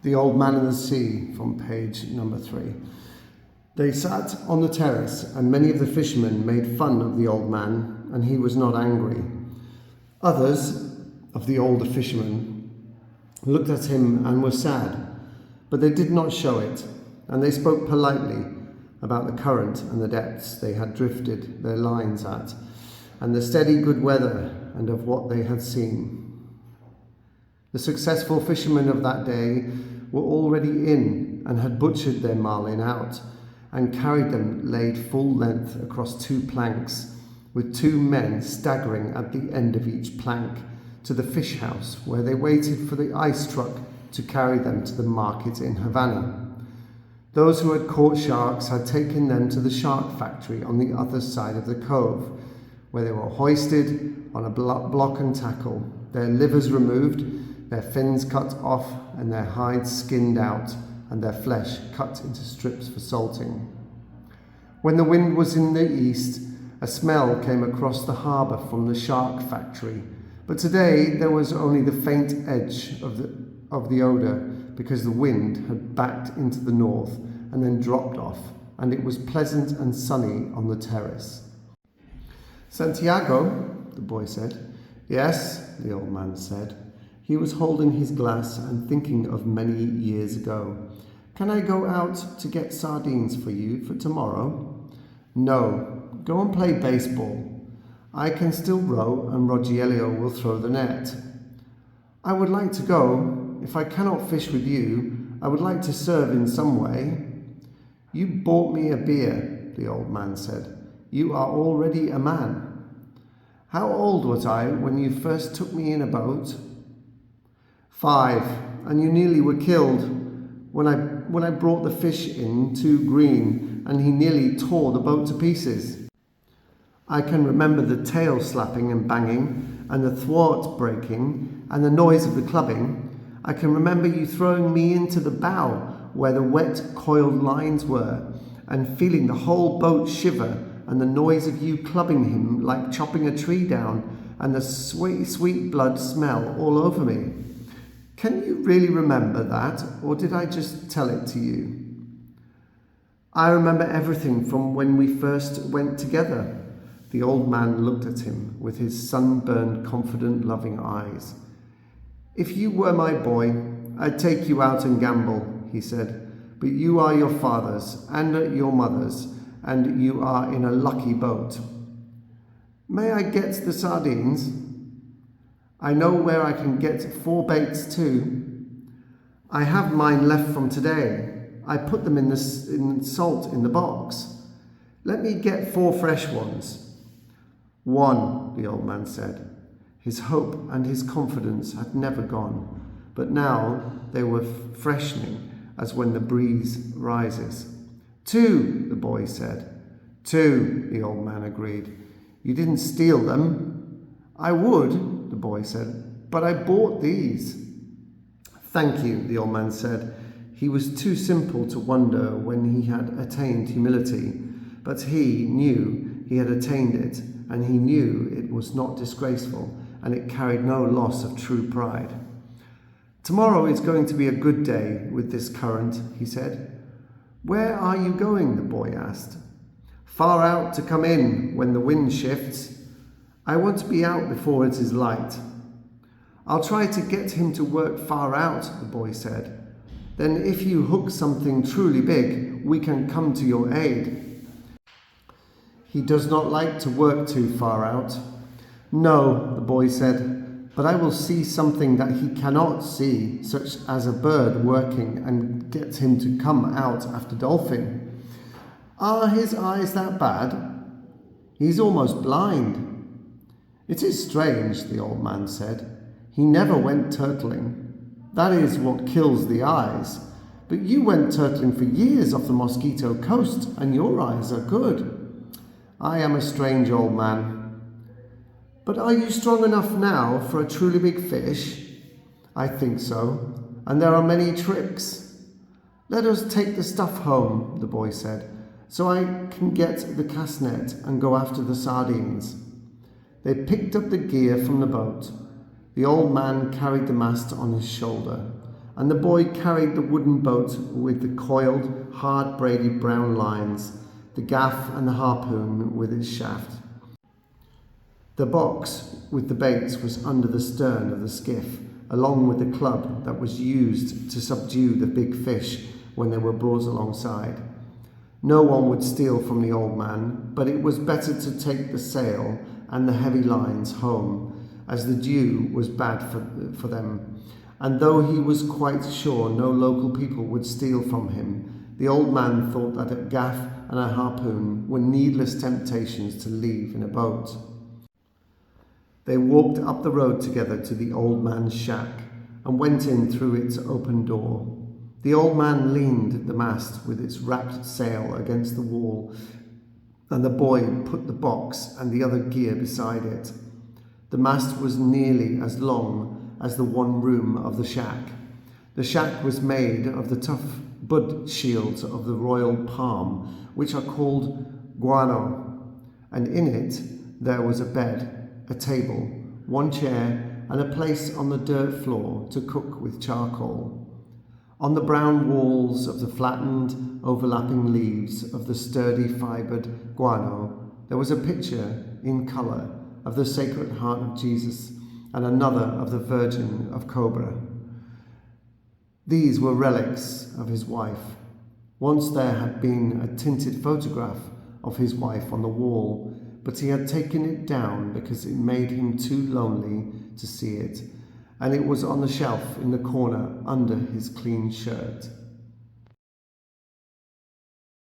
The Old Man and the Sea, from page number 3. They sat on the terrace, and many of the fishermen made fun of the old man, and he was not angry. Others of the older fishermen looked at him and were sad, but they did not show it, and they spoke politely about the current and the depths they had drifted their lines at, and the steady good weather, and of what they had seen. The successful fishermen of that day were already in, and had butchered their marlin out, and carried them laid full length across 2 planks, with 2 men staggering at the end of each plank, to the fish house, where they waited for the ice truck to carry them to the market in Havana. Those who had caught sharks had taken them to the shark factory on the other side of the cove, where they were hoisted on a block and tackle, their livers removed, their fins cut off, and their hides skinned out, and their flesh cut into strips for salting. When the wind was in the east, a smell came across the harbour from the shark factory, but today there was only the faint edge of the odour, because the wind had backed into the north and then dropped off, and it was pleasant and sunny on the terrace. "Santiago," the boy said. "Yes," the old man said. He was holding his glass and thinking of many years ago. "Can I go out to get sardines for you for tomorrow?" "No, go and play baseball. I can still row, and Rogelio will throw the net." "I would like to go. If I cannot fish with you, I would like to serve in some way." "You bought me a beer," the old man said. "You are already a man." "How old was I when you first took me in a boat?" "5, and you nearly were killed when I brought the fish in too green, and he nearly tore the boat to pieces." "I can remember the tail slapping and banging, and the thwart breaking, and the noise of the clubbing. I can remember you throwing me into the bow where the wet coiled lines were, and feeling the whole boat shiver, and the noise of you clubbing him like chopping a tree down, and the sweet blood smell all over me. Can you really remember that, or did I just tell it to you?" "I remember everything from when we first went together." The old man looked at him with his sunburned, confident, loving eyes. "If you were my boy, I'd take you out and gamble," he said. "But you are your father's and your mother's, and you are in a lucky boat." "May I get the sardines?" "I know where I can get 4 baits too." "I have mine left from today. I put them in salt in the box." "Let me get 4 fresh ones." "1," the old man said. His hope and his confidence had never gone, but now they were freshening as when the breeze rises. "2," the boy said. "2," the old man agreed. "You didn't steal them." "I would," the boy said, "but I bought these." "Thank you," the old man said. He was too simple to wonder when he had attained humility, but he knew he had attained it, and he knew it was not disgraceful, and it carried no loss of true pride. "Tomorrow is going to be a good day with this current," he said. "Where are you going?" the boy asked. "Far out to come in when the wind shifts. I want to be out before it is light." "I'll try to get him to work far out," the boy said. "Then if you hook something truly big, we can come to your aid." "He does not like to work too far out." "No," the boy said, "but I will see something that he cannot see, such as a bird working, and get him to come out after dolphin." "Are his eyes that bad?" "He's almost blind." "It is strange," the old man said. "He never went turtling. That is what kills the eyes. But you went turtling for years off the Mosquito Coast, and your eyes are good." "I am a strange old man." "But are you strong enough now for a truly big fish?" "I think so, and there are many tricks." "Let us take the stuff home," the boy said, "so I can get the cast net and go after the sardines." They picked up the gear from the boat. The old man carried the mast on his shoulder, and the boy carried the wooden boat with the coiled, hard-braided brown lines, the gaff and the harpoon with its shaft. The box with the baits was under the stern of the skiff, along with the club that was used to subdue the big fish when they were brought alongside. No one would steal from the old man, but it was better to take the sail and the heavy lines home, as the dew was bad for them. And though he was quite sure no local people would steal from him, the old man thought that a gaff and a harpoon were needless temptations to leave in a boat. They walked up the road together to the old man's shack and went in through its open door. The old man leaned the mast with its wrapped sail against the wall, and the boy put the box and the other gear beside it. The mast was nearly as long as the one room of the shack. The shack was made of the tough bud shields of the royal palm, which are called guano, and in it there was a bed, a table, one chair, and a place on the dirt floor to cook with charcoal. On the brown walls of the flattened, overlapping leaves of the sturdy fibred guano, there was a picture in colour of the Sacred Heart of Jesus and another of the Virgin of Cobra. These were relics of his wife. Once there had been a tinted photograph of his wife on the wall, but he had taken it down because it made him too lonely to see it, and it was on the shelf in the corner under his clean shirt.